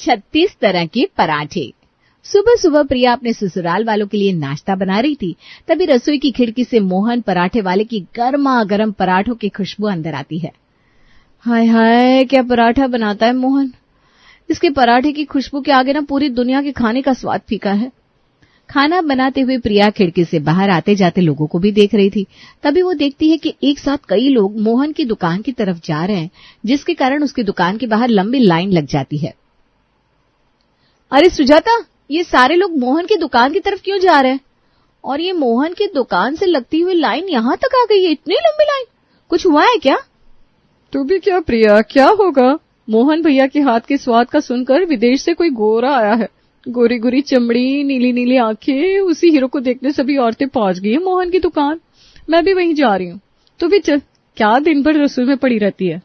36 तरह के पराठे। सुबह सुबह प्रिया अपने ससुराल वालों के लिए नाश्ता बना रही थी, तभी रसोई की खिड़की से मोहन पराठे वाले की गर्मा गर्म पराठों की खुशबू अंदर आती है। हाय हाय, क्या पराठा बनाता है मोहन। इसके पराठे की खुशबू के आगे ना पूरी दुनिया के खाने का स्वाद फीका है। खाना बनाते हुए प्रिया खिड़की से बाहर आते जाते लोगों को भी देख रही थी। तभी वो देखती है कि एक साथ कई लोग मोहन की दुकान की तरफ जा रहे हैं, जिसके कारण उसकी दुकान के बाहर लंबी लाइन लग जाती है। अरे सुजाता, ये सारे लोग मोहन की दुकान की तरफ क्यों जा रहे हैं? और ये मोहन की दुकान से लगती हुई लाइन यहाँ तक आ गई है, इतनी लंबी लाइन। कुछ हुआ है क्या? तू भी क्या प्रिया, क्या होगा? मोहन भैया के हाथ के स्वाद का सुनकर विदेश से कोई गोरा आया है। गोरी गोरी चमड़ी, नीली नीली आंखें, उसी हीरो को देखने सभी औरतें पहुंच गई है मोहन की दुकान। मैं भी वहीं जा रही हूँ। तो भी चल, क्या दिन भर रसोई में पड़ी रहती है।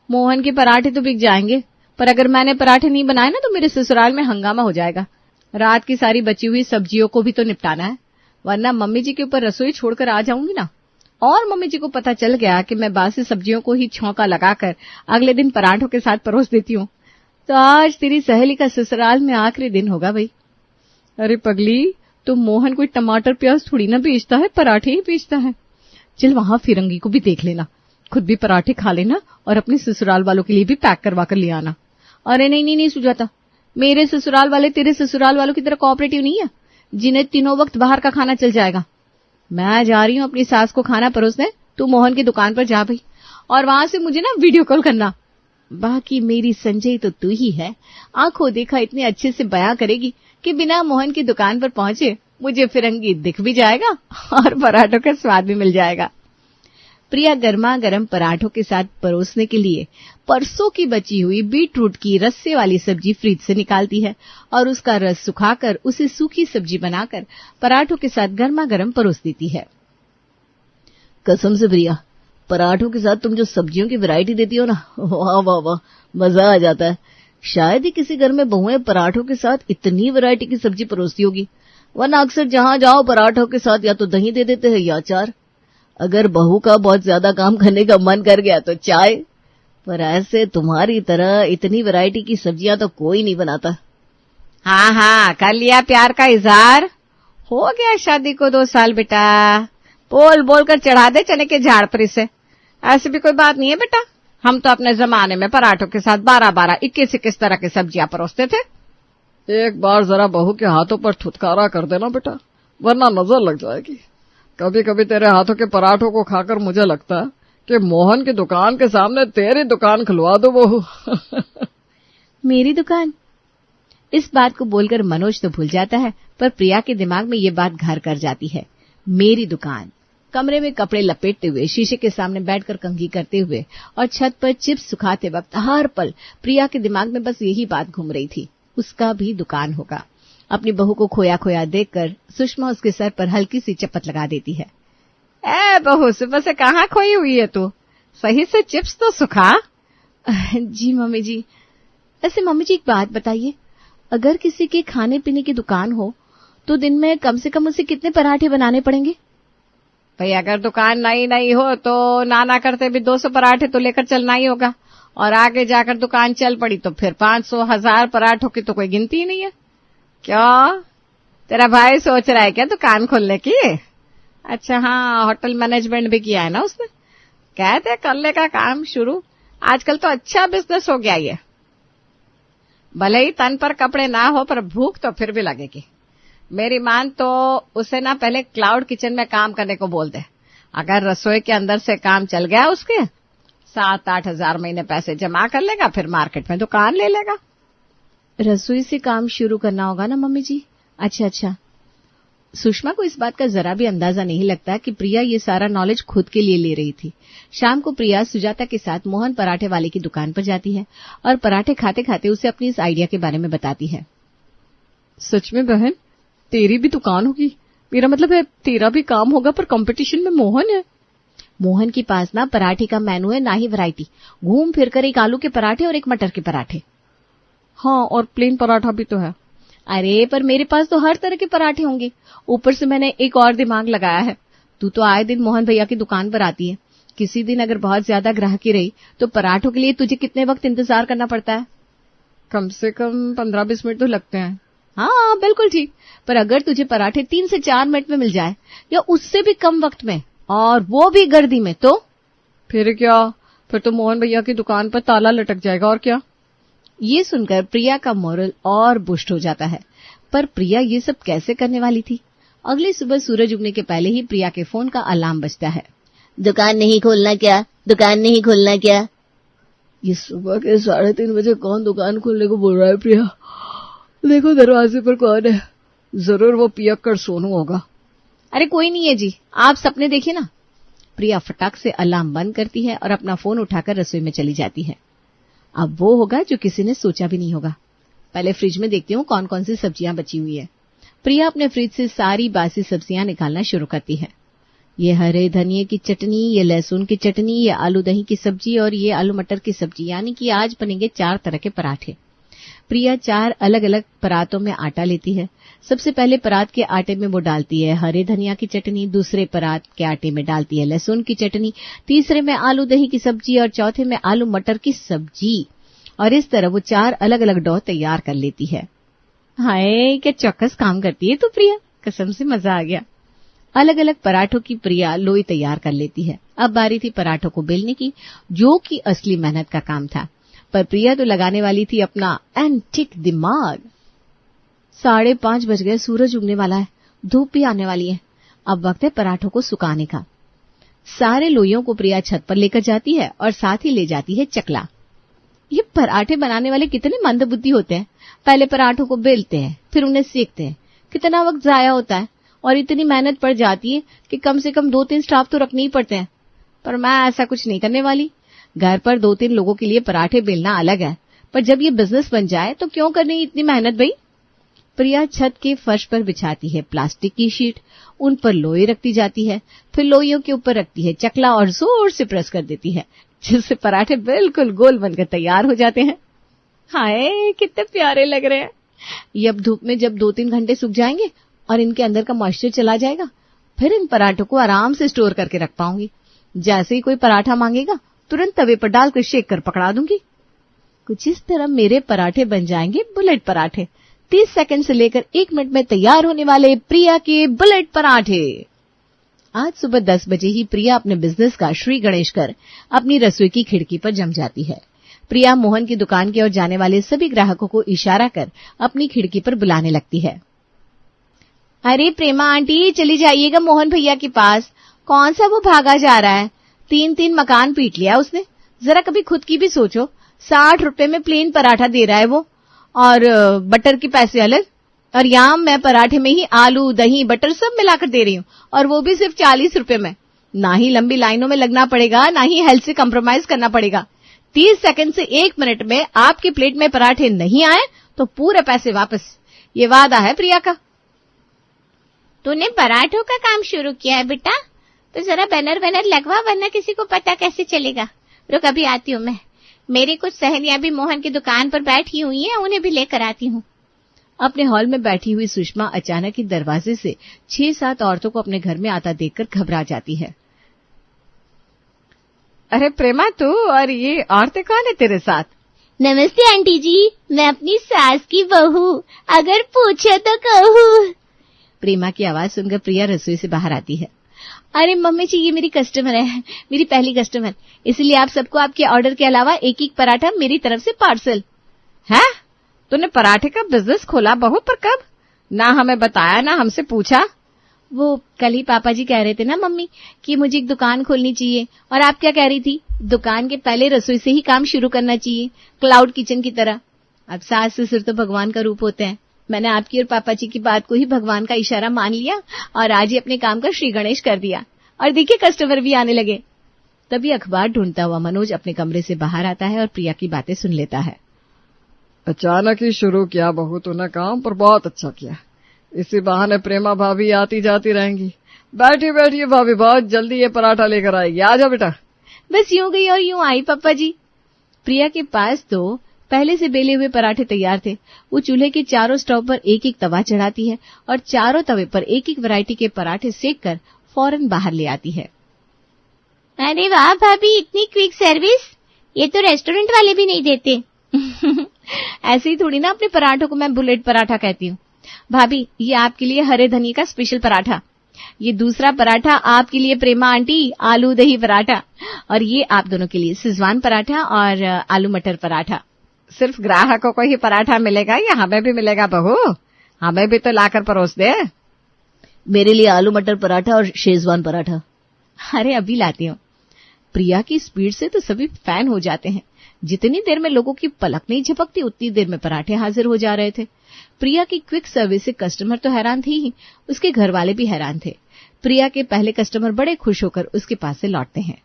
मोहन के पराठे तो बिक जाएंगे, पर अगर मैंने पराठे नहीं बनाए ना तो मेरे ससुराल में हंगामा हो जाएगा। रात की सारी बची हुई सब्जियों को भी तो निपटाना है, वरना मम्मी जी के ऊपर रसोई छोड़कर आ जाऊंगी ना। और मम्मी जी को पता चल गया कि मैं बासी सब्जियों को ही छौंका लगाकर अगले दिन पराठों के साथ परोस देती हूँ, तो आज तेरी सहेली का ससुराल में आखिरी दिन होगा भाई। अरे पगली, तो मोहन कोई टमाटर प्याज थोड़ी ना बेचता है, पराठे ही बेचता है। चल वहां फिरंगी को भी देख लेना, खुद भी पराठे खा लेना और अपने ससुराल वालों के लिए भी पैक करवा कर ले आना। अरे नहीं नहीं नहीं सुजाता, मेरे ससुराल वाले तेरे ससुराल वालों की तरह कोऑपरेटिव नहीं है, जिन्हें तीनों वक्त बाहर का खाना चल जाएगा। मैं जा रही हूँ अपनी सास को खाना परोसने, तू मोहन की दुकान पर जा भाई, और वहां से मुझे ना वीडियो कॉल करना। बाकी मेरी संजय तो तू ही है, आंखों देखा इतने अच्छे से बयां करेगी कि बिना मोहन की दुकान पर पहुंचे मुझे फिरंगी दिख भी जाएगा और पराठों का स्वाद भी मिल जाएगा। प्रिया गर्मा गर्म पराठों के साथ परोसने के लिए परसों की बची हुई बीटरूट की रस्से वाली सब्जी फ्रिज से निकालती है और उसका रस सुखाकर उसे सूखी सब्जी बनाकर पराठों के साथ गर्मा गर्म परोस देती है। कसम से प्रिया, पराठों के साथ तुम जो सब्जियों की वैरायटी देती हो ना, वाह वाह वाह, मजा आ जाता है। शायद ही किसी घर में बहुएं पराठों के साथ इतनी वैरायटी की सब्जी परोसती होगी, वरना अक्सर जहां जाओ पराठों के साथ या तो दही दे देते हैं या अचार। अगर बहू का बहुत ज्यादा काम करने का मन कर गया तो चाय, पर ऐसे तुम्हारी तरह इतनी वैरायटी की सब्जियां तो कोई नहीं बनाता। हाँ हाँ, कर लिया प्यार का इजहार। हो गया शादी को 2 साल बेटा, बोल बोल कर चढ़ा दे चने के झाड़ पर इसे। ऐसी भी कोई बात नहीं है बेटा, हम तो अपने जमाने में पराठों के साथ 12-12, 21-21 तरह की सब्जियां परोसते थे। एक बार जरा बहू के हाथों पर थुतकारा कर देना बेटा, वरना नजर लग जाएगी। कभी कभी तेरे हाथों के पराठों को खाकर मुझे लगता है कि मोहन की दुकान के सामने तेरी दुकान खुलवा दो बहू। मेरी दुकान? इस बात को बोलकर मनोज तो भूल जाता है, पर प्रिया के दिमाग में ये बात घर कर जाती है। मेरी दुकान। कमरे में कपड़े लपेटते हुए, शीशे के सामने बैठकर कंघी करते हुए और छत पर चिप्स सुखाते वक्त हर पल प्रिया के दिमाग में बस यही बात घूम रही थी, उसका भी दुकान होगा। अपनी बहू को खोया खोया देखकर सुषमा उसके सर पर हल्की सी चपत लगा देती है। ए बहू, सुबह से कहाँ खोई हुई है तू? सही से चिप्स तो सुखा। जी मम्मी जी। ऐसे मम्मी जी एक बात बताइए, अगर किसी के खाने पीने की दुकान हो तो दिन में कम से कम उसे कितने पराठे बनाने पड़ेंगे? भाई अगर दुकान नई नई हो तो नाना करते भी 200 पराठे तो लेकर चलना ही होगा, और आगे जाकर दुकान चल पड़ी तो फिर 500-1000 पराठों की तो कोई गिनती ही नहीं है। क्यों, तेरा भाई सोच रहा है क्या दुकान खोलने की? अच्छा हाँ, होटल मैनेजमेंट भी किया है ना उसने। कहते कर लेगा काम शुरू, आजकल तो अच्छा बिजनेस हो गया ये। भले ही तन पर कपड़े ना हो पर भूख तो फिर भी लगेगी। मेरी मान तो उसे ना पहले क्लाउड किचन में काम करने को बोल दे। अगर रसोई के अंदर से काम चल गया उसके, 7-8 हजार महीने पैसे जमा कर लेगा, फिर मार्केट में दुकान ले लेगा। रसोई से काम शुरू करना होगा ना मम्मी जी? अच्छा। सुषमा को इस बात का जरा भी अंदाजा नहीं लगता कि प्रिया ये सारा नॉलेज खुद के लिए ले रही थी। शाम को प्रिया सुजाता के साथ मोहन पराठे वाले की दुकान पर जाती है और पराठे खाते खाते उसे अपनी इस आइडिया के बारे में बताती है। सच में बहन, तेरी भी दुकान होगी? मेरा मतलब है तेरा भी काम होगा, पर कंपटीशन में मोहन है। मोहन के पास ना पराठे का मेनू है, ना ही वैरायटी। घूम फिर कर एक आलू के पराठे और एक मटर के पराठे। हाँ, और प्लेन पराठा भी तो है। अरे पर मेरे पास तो हर तरह के पराठे होंगे। ऊपर से मैंने एक और दिमाग लगाया है, तू तो आए दिन मोहन भैया की दुकान पर आती है। किसी दिन अगर बहुत ज्यादा ग्राहकी रही तो पराठों के लिए तुझे कितने वक्त इंतजार करना पड़ता है? कम से कम 15-20 मिनट तो लगते हैं। हाँ बिल्कुल ठीक, पर अगर तुझे पराठे 3 से 4 मिनट में मिल जाए या उससे भी कम वक्त में, और वो भी गर्दी में, तो फिर क्या? फिर तो मोहन भैया की दुकान पर ताला लटक जाएगा और क्या। ये सुनकर प्रिया का मोरल और बुस्ट हो जाता है। पर प्रिया ये सब कैसे करने वाली थी? अगली सुबह सूरज उगने के पहले ही प्रिया के फोन का अलार्म बजता है। दुकान नहीं खोलना क्या? दुकान नहीं खोलना क्या? ये सुबह के 3:30 बजे कौन दुकान खोलने को बोल रहा है प्रिया? देखो दरवाजे पर कौन है। जरूर वो पियक्कड़ सोनू होगा। अरे कोई नहीं है जी, आप सपने देखिए ना। प्रिया फटाक से अलार्म बंद करती है और अपना फोन उठाकर रसोई में चली जाती है। अब वो होगा जो किसी ने सोचा भी नहीं होगा। पहले फ्रिज में देखती हूँ कौन कौन सी सब्जियां बची हुई है। प्रिया अपने फ्रिज से सारी बासी सब्जियां निकालना शुरू करती है। ये हरे धनिये की चटनी, ये लहसुन की चटनी, ये आलू दही की सब्जी और ये आलू मटर की सब्जी, यानी कि आज बनेंगे 4 तरह के पराठे। प्रिया 4 अलग अलग परातों में आटा लेती है। सबसे पहले परात के आटे में वो डालती है हरे धनिया की चटनी, दूसरे परात के आटे में डालती है लहसुन की चटनी, तीसरे में आलू दही की सब्जी और चौथे में आलू मटर की सब्जी। और इस तरह वो 4 अलग अलग डो तैयार कर लेती है। हाय क्या चौकस काम करती है तू प्रिया, कसम से मजा आ गया। अलग अलग पराठों की प्रिया लोई तैयार कर लेती है। अब बारी थी पराठों को बेलने की, जो कि असली मेहनत का काम था। पर प्रिया तो लगाने वाली थी अपना एंटिक दिमाग। 5:30 बज गए, सूरज उगने वाला है, धूप भी आने वाली है। अब वक्त है पराठों को सुखाने का। सारे लोइयों को प्रिया छत पर लेकर जाती है और साथ ही ले जाती है चकला। ये पराठे बनाने वाले कितने मंदबुद्धि होते हैं। पहले पराठों को बेलते हैं, फिर उन्हें सेकते हैं। कितना वक्त जाया होता है और इतनी मेहनत पड़ जाती है कि कम से कम 2-3 स्टाफ तो रखने ही पड़ते हैं। पर मैं ऐसा कुछ नहीं करने वाली। घर पर 2-3 लोगों के लिए पराठे बेलना अलग है, पर जब ये बिजनेस बन जाए तो क्यों करनी इतनी मेहनत भाई। प्रिया छत के फर्श पर बिछाती है प्लास्टिक की शीट, उन पर लोई रखती जाती है, फिर लोइयों के ऊपर रखती है चकला और जोर से प्रेस कर देती है, जिससे पराठे बिल्कुल गोल बनकर तैयार हो जाते हैं। हाय कितने प्यारे लग रहे हैं। ये अब धूप में जब 2-3 घंटे सूख जाएंगे और इनके अंदर का मॉइस्चर चला जाएगा, फिर इन पराठों को आराम से स्टोर करके रख पाऊंगी। जैसे ही कोई पराठा मांगेगा तुरंत तवे पर डालकर शेक कर पकड़ा दूंगी। कुछ इस तरह मेरे पराठे बन जाएंगे बुलेट पराठे। 30 सेकंड से लेकर 1 मिनट में तैयार होने वाले प्रिया के बुलेट पराठे। आज सुबह 10 बजे ही प्रिया अपने बिजनेस का श्री गणेश कर अपनी रसोई की खिड़की पर जम जाती है। प्रिया मोहन की दुकान की ओर जाने वाले सभी ग्राहकों को इशारा कर अपनी खिड़की पर बुलाने लगती है। अरे प्रेमा आंटी, चली जाइएगा मोहन भैया के पास। कौन सा वो भागा जा रहा है? 3 मकान पीट लिया उसने। जरा कभी खुद की भी सोचो। 60 रुपए में प्लेन पराठा दे रहा है वो, और बटर के पैसे अलग। और यहाँ मैं पराठे में ही आलू दही बटर सब मिलाकर दे रही हूँ, और वो भी सिर्फ 40 रुपए में। ना ही लंबी लाइनों में लगना पड़ेगा, ना ही हेल्थ से कॉम्प्रोमाइज करना पड़ेगा। 30 सेकंड से 1 मिनट में आपके प्लेट में पराठे नहीं आए तो पूरे पैसे वापस। ये वादा है प्रिया का। तूने पराठों का काम शुरू किया है बेटा, तो जरा बैनर लगवा, वरना किसी को पता कैसे चलेगा। रुक अभी आती हूँ मैं। मेरी कुछ सहेलियां भी मोहन की दुकान पर बैठी हुई हैं, उन्हें भी लेकर आती हूँ। अपने हॉल में बैठी हुई सुषमा अचानक ही दरवाजे से 6-7 औरतों को अपने घर में आता देखकर घबरा जाती है। अरे प्रेमा, तू और ये औरतें कौन है तेरे साथ? नमस्ते आंटी जी, मैं अपनी सास की बहू, अगर पूछे तो कहूँ। प्रेमा की आवाज सुनकर प्रिया रसोई से बाहर आती है। अरे मम्मी जी, ये मेरी कस्टमर है, मेरी पहली कस्टमर, इसलिए आप सबको आपके ऑर्डर के अलावा 1-1 पराठा मेरी तरफ से पार्सल। है? तूने पराठे का बिजनेस खोला बहू, पर कब? ना हमें बताया, ना हमसे पूछा। वो कल ही पापा जी कह रहे थे ना मम्मी कि मुझे एक दुकान खोलनी चाहिए, और आप क्या कह रही थी? दुकान के पहले रसोई से ही काम शुरू करना चाहिए, क्लाउड किचन की तरह। अब सास ससुर तो भगवान का रूप होते हैं। मैंने आपकी और पापा जी की बात को ही भगवान का इशारा मान लिया और आज ही अपने काम का श्री गणेश कर दिया, और देखिए कस्टमर भी आने लगे। तभी अखबार ढूंढता हुआ मनोज अपने कमरे से बाहर आता है और प्रिया की बातें सुन लेता है। अचानक ही शुरू किया बहू तूने काम, पर बहुत अच्छा किया। इसी बहाने प्रेमा भाभी आती जाती रहेंगी। बैठी बैठी भाभी बहुत जल्दी ये पराठा लेकर आएगी। आ जा बेटा। बस यूं गई और यूं आई पापा जी। प्रिया के पास तो पहले से बेले हुए पराठे तैयार थे। वो चूल्हे के चारों स्टोव पर 1-1 तवा चढ़ाती है और चारों तवे पर 1-1 वैरायटी के पराठे सेक कर फौरन बाहर ले आती है। अरे वाह भाभी, इतनी क्विक सर्विस, ये तो रेस्टोरेंट वाले भी नहीं देते। ऐसे ही थोड़ी ना अपने पराठों को मैं बुलेट पराठा कहती हूँ। भाभी, ये आपके लिए हरे धनिया का स्पेशल पराठा, ये दूसरा पराठा आपके लिए प्रेमा आंटी आलू दही पराठा, और ये आप दोनों के लिए सिजवान पराठा और आलू मटर पराठा। सिर्फ ग्राहकों को ही पराठा मिलेगा या हमें भी मिलेगा बहू? हमें भी तो लाकर परोस दे। मेरे लिए आलू मटर पराठा और शेजवान पराठा। अरे अभी लाती हूँ। प्रिया की स्पीड से तो सभी फैन हो जाते हैं। जितनी देर में लोगों की पलक नहीं झपकती उतनी देर में पराठे हाजिर हो जा रहे थे। प्रिया की क्विक सर्विस से कस्टमर तो हैरान थे ही, उसके घर वाले भी हैरान थे। प्रिया के पहले कस्टमर बड़े खुश होकर उसके पास से लौटते हैं।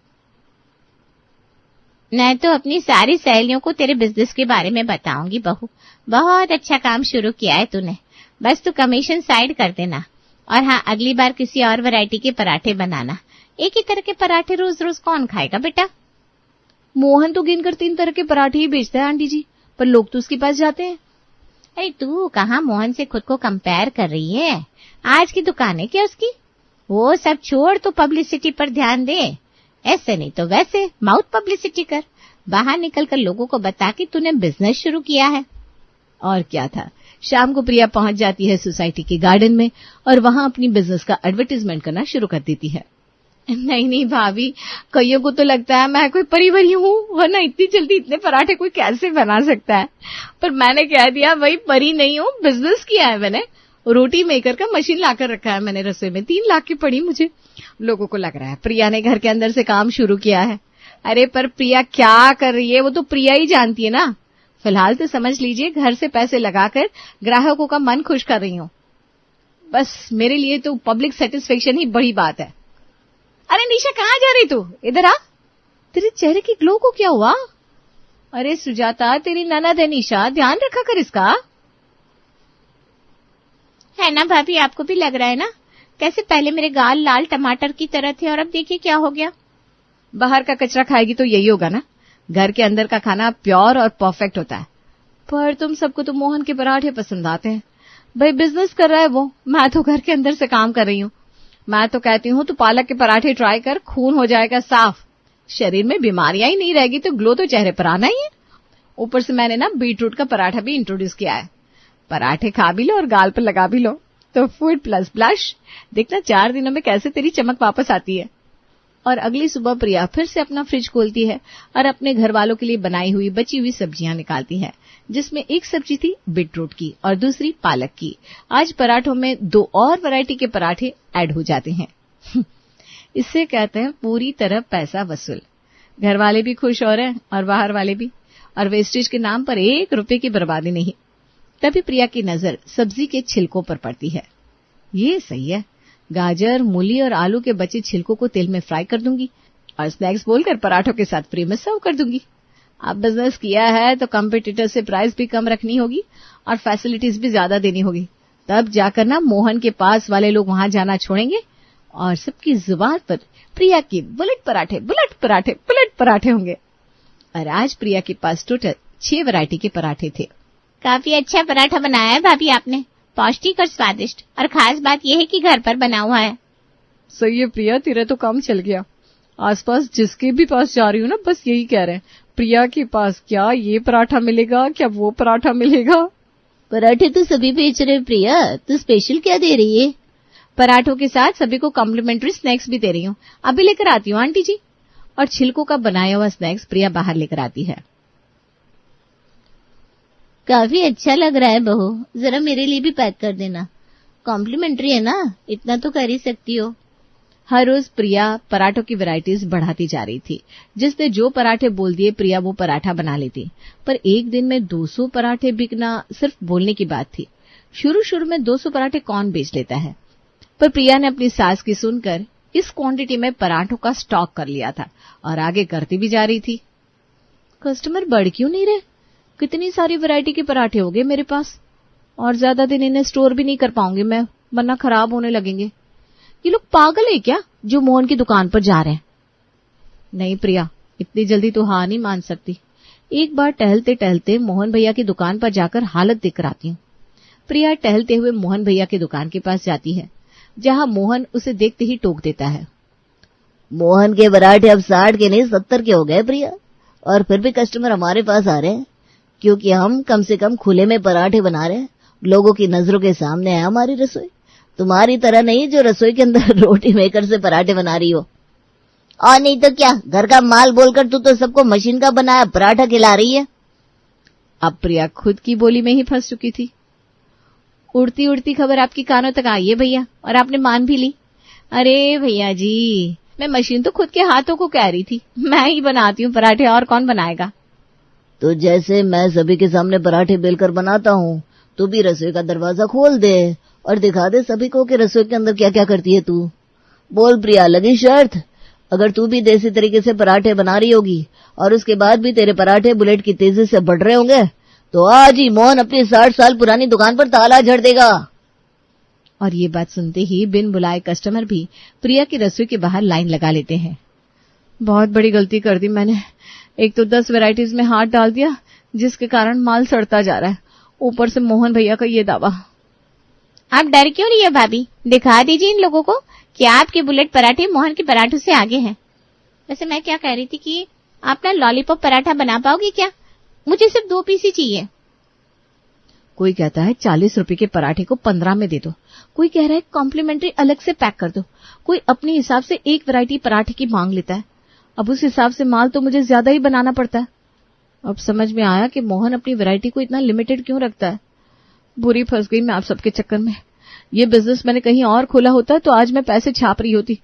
मैं तो अपनी सारी सहेलियों को तेरे बिजनेस के बारे में बताऊंगी बहू। बहुत अच्छा काम शुरू किया है तूने, बस तू कमीशन साइड कर देना। और हाँ, अगली बार किसी और वैरायटी के पराठे बनाना। एक ही तरह के पराठे रोज रोज कौन खाएगा बेटा? मोहन तो गिनकर 3 तरह के पराठे ही बेचता है आंटी जी, पर लोग तो उसके पास जाते हैं। अरे तू कहाँ मोहन से खुद को कंपेयर कर रही है? आज की दुकान है क्या उसकी? वो सब छोड़, तो पब्लिसिटी पर ध्यान दे। ऐसे नहीं तो वैसे माउथ पब्लिसिटी कर, बाहर निकलकर लोगों को बता कि तूने बिजनेस शुरू किया है। और क्या था, शाम को प्रिया पहुंच जाती है सोसाइटी के गार्डन में और वहां अपनी बिजनेस का एडवर्टाइजमेंट करना शुरू कर देती है। नहीं नहीं भाभी, कईयों को तो लगता है मैं कोई परी वरी हूँ, वरना इतनी जल्दी इतने पराठे कोई कैसे बना सकता है। पर मैंने कह दिया भाई परी नहीं हूँ, बिजनेस किया है मैंने। रोटी मेकर का मशीन लाकर रखा है मैंने रसोई में, 3 लाख की पड़ी मुझे। लोगों को लग रहा है प्रिया ने घर के अंदर से काम शुरू किया है। अरे पर प्रिया क्या कर रही है वो तो प्रिया ही जानती है ना। फिलहाल तो समझ लीजिए घर से पैसे लगाकर ग्राहकों का मन खुश कर रही हूँ। बस मेरे लिए तो पब्लिक सेटिस्फेक्शन ही बड़ी बात है। अरे निशा, कहाँ जा रही तू? इधर आ। तेरे चेहरे की ग्लो को क्या हुआ? अरे सुजाता, तेरी ननद है निशा, ध्यान रखा कर इसका। है ना भाभी, आपको भी लग रहा है ना कैसे पहले मेरे गाल लाल टमाटर की तरह थे और अब देखिए क्या हो गया। बाहर का कचरा खाएगी तो यही होगा ना। घर के अंदर का खाना प्योर और परफेक्ट होता है। पर तुम सबको तो मोहन के पराठे पसंद आते हैं। भाई बिजनेस कर रहा है वो, मैं तो घर के अंदर से काम कर रही हूँ। मैं तो कहती हूँ तू पालक के पराठे ट्राई कर, खून हो जाएगा साफ, शरीर में बीमारियां ही नहीं रहेगी तो ग्लो तो चेहरे पर आना ही है। ऊपर से मैंने ना बीटरूट का पराठा भी इंट्रोड्यूस किया है। पराठे खा भी लो और गाल पर लगा भी लो तो फूड प्लस ब्लश। देखना 4 दिनों में कैसे तेरी चमक वापस आती है। और अगली सुबह प्रिया फिर से अपना फ्रिज खोलती है और अपने घर वालों के लिए बनाई हुई बची हुई सब्जियां निकालती है, जिसमें एक सब्जी थी बीटरूट की और दूसरी पालक की। आज पराठों में 2 और वैरायटी के पराठे ऐड हो जाते हैं। इससे कहते हैं पूरी तरह पैसा वसूल। घर वाले भी खुश हो रहे हैं और बाहर वाले भी, और वेस्टेज के नाम पर 1 रुपए की बर्बादी नहीं। तभी प्रिया की नजर सब्जी के छिलकों पर पड़ती है। ये सही है, गाजर, मूली और आलू के बचे छिलकों को तेल में फ्राई कर दूंगी और स्नैक्स बोलकर पराठों के साथ फ्री में सर्व कर दूंगी। अब बिजनेस किया है तो कॉम्पिटिटर से प्राइस भी कम रखनी होगी और फैसिलिटीज भी ज्यादा देनी होगी। तब जाकर ना मोहन के पास वाले लोग वहां जाना छोड़ेंगे और सबकी जुबान पर प्रिया के बुलेट पराठे बुलेट पराठे बुलेट पराठे होंगे। और आज प्रिया के पास टोटल 6 वैरायटी के पराठे थे। काफी अच्छा पराठा बनाया है भाभी आपने, पौष्टिक और स्वादिष्ट, और खास बात यह है कि घर पर बना हुआ है। सही है प्रिया, तेरा तो काम चल गया। आसपास जिसके भी पास जा रही हूँ ना बस यही कह रहे हैं, प्रिया के पास क्या ये पराठा मिलेगा, क्या वो पराठा मिलेगा। पराठे तो सभी बेच रहे हैं प्रिया, तो स्पेशल क्या दे रही है? पराठों के साथ सभी को कॉम्प्लीमेंट्री स्नैक्स भी दे रही हूँ, अभी लेकर आती हूँ आंटी जी। और छिलकों का बनाया हुआ स्नैक्स प्रिया बाहर लेकर आती है। काफी अच्छा लग रहा है बहू, जरा मेरे लिए भी पैक कर देना। कॉम्प्लीमेंट्री है ना, इतना तो कर ही सकती हो। हर रोज प्रिया पराठों की वैरायटीज बढ़ाती जा रही थी। जिसने जो पराठे बोल दिए प्रिया वो पराठा बना लेती। पर एक दिन में 200 पराठे बिकना सिर्फ बोलने की बात थी। शुरू में 200 पराठे कौन बेच लेता है। पर प्रिया ने अपनी सास की सुनकर इस क्वांटिटी में पराठों का स्टॉक कर लिया था और आगे करती भी जा रही थी। कस्टमर बढ़ क्यों नहीं रहे? कितनी सारी वैरायटी के पराठे हो गए मेरे पास, और ज्यादा दिन इन्हें स्टोर भी नहीं कर पाऊंगी मैं, वरना खराब होने लगेंगे। ये लोग पागल है क्या जो मोहन की दुकान पर जा रहे हैं? नहीं प्रिया, इतनी जल्दी तो हार नहीं मान सकती। एक बार टहलते टहलते मोहन भैया की दुकान पर जाकर हालत देखकर आती हूँ। प्रिया टहलते हुए मोहन भैया की दुकान के पास जाती है, जहाँ मोहन उसे देखते ही टोक देता है। मोहन के पराठे अब 60 के नहीं 70 के हो गए प्रिया, और फिर भी कस्टमर हमारे पास आ रहे हैं। क्योंकि हम कम से कम खुले में पराठे बना रहे हैं, लोगों की नजरों के सामने है हमारी रसोई, तुम्हारी तरह नहीं जो रसोई के अंदर रोटी मेकर से पराठे बना रही हो। और नहीं तो क्या, घर का माल बोलकर तू तो सबको मशीन का बनाया पराठा खिला रही है। अब प्रिया खुद की बोली में ही फंस चुकी थी। उड़ती उड़ती खबर आपकी कानों तक आई है भैया, और आपने मान भी ली। अरे भैया जी, मैं मशीन तो खुद के हाथों को कह रही थी, मैं ही बनाती हूँ पराठे, और कौन बनाएगा। तो जैसे मैं सभी के सामने पराठे बेलकर बनाता हूँ, तू भी रसोई का दरवाजा खोल दे और दिखा दे सभी को कि रसोई के अंदर क्या क्या करती है तू। बोल प्रिया, लगी शर्त? अगर तू भी देसी तरीके से पराठे बना रही होगी और उसके बाद भी तेरे पराठे बुलेट की तेजी से बढ़ रहे होंगे, तो आज ही मोहन अपनी 60 साल पुरानी दुकान पर ताला जड़ देगा। और ये बात सुनते ही बिन बुलाए कस्टमर भी प्रिया की रसोई के बाहर लाइन लगा लेते हैं। बहुत बड़ी गलती कर दी मैंने, एक तो 10 वैरायटीज में हाथ डाल दिया जिसके कारण माल सड़ता जा रहा है, ऊपर से मोहन भैया का ये दावा। आप डर क्यों रही है भाभी, दिखा दीजिए इन लोगों को कि आपके बुलेट पराठे मोहन के पराठों से आगे हैं। वैसे मैं क्या कह रही थी कि आप ना लॉलीपॉप पराठा बना पाओगी क्या, मुझे सिर्फ 2 पीस ही चाहिए। कोई कहता है 40 रुपए के पराठे को 15 में दे दो, कोई कह रहा है कॉम्प्लीमेंट्री अलग से पैक कर दो, कोई अपने हिसाब से एक वैरायटी पराठे की मांग लेता है। अब उस हिसाब से माल तो मुझे ज्यादा ही बनाना पड़ता है। अब समझ में आया कि मोहन अपनी वैरायटी को इतना लिमिटेड क्यों रखता है। बुरी फंस गई मैं आप सबके चक्कर में। ये बिजनेस मैंने कहीं और खोला होता तो आज मैं पैसे छाप रही होती।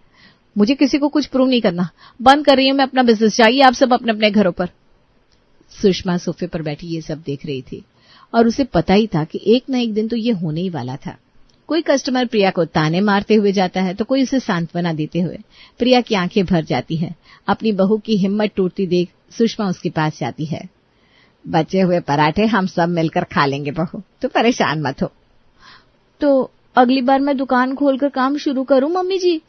मुझे किसी को कुछ प्रूव नहीं करना, बंद कर रही हूं मैं अपना बिजनेस, चाहिए आप सब अपने अपने घरों पर। सुषमा सोफे पर बैठी ये सब देख रही थी और उसे पता ही था कि एक न एक दिन तो ये होने ही वाला था। कोई कस्टमर प्रिया को ताने मारते हुए जाता है तो कोई उसे सांत्वना देते हुए। प्रिया की आंखें भर जाती है। अपनी बहू की हिम्मत टूटती देख सुषमा उसके पास जाती है। बचे हुए पराठे हम सब मिलकर खा लेंगे बहू, तो परेशान मत हो। तो अगली बार मैं दुकान खोलकर काम शुरू करूं मम्मी जी?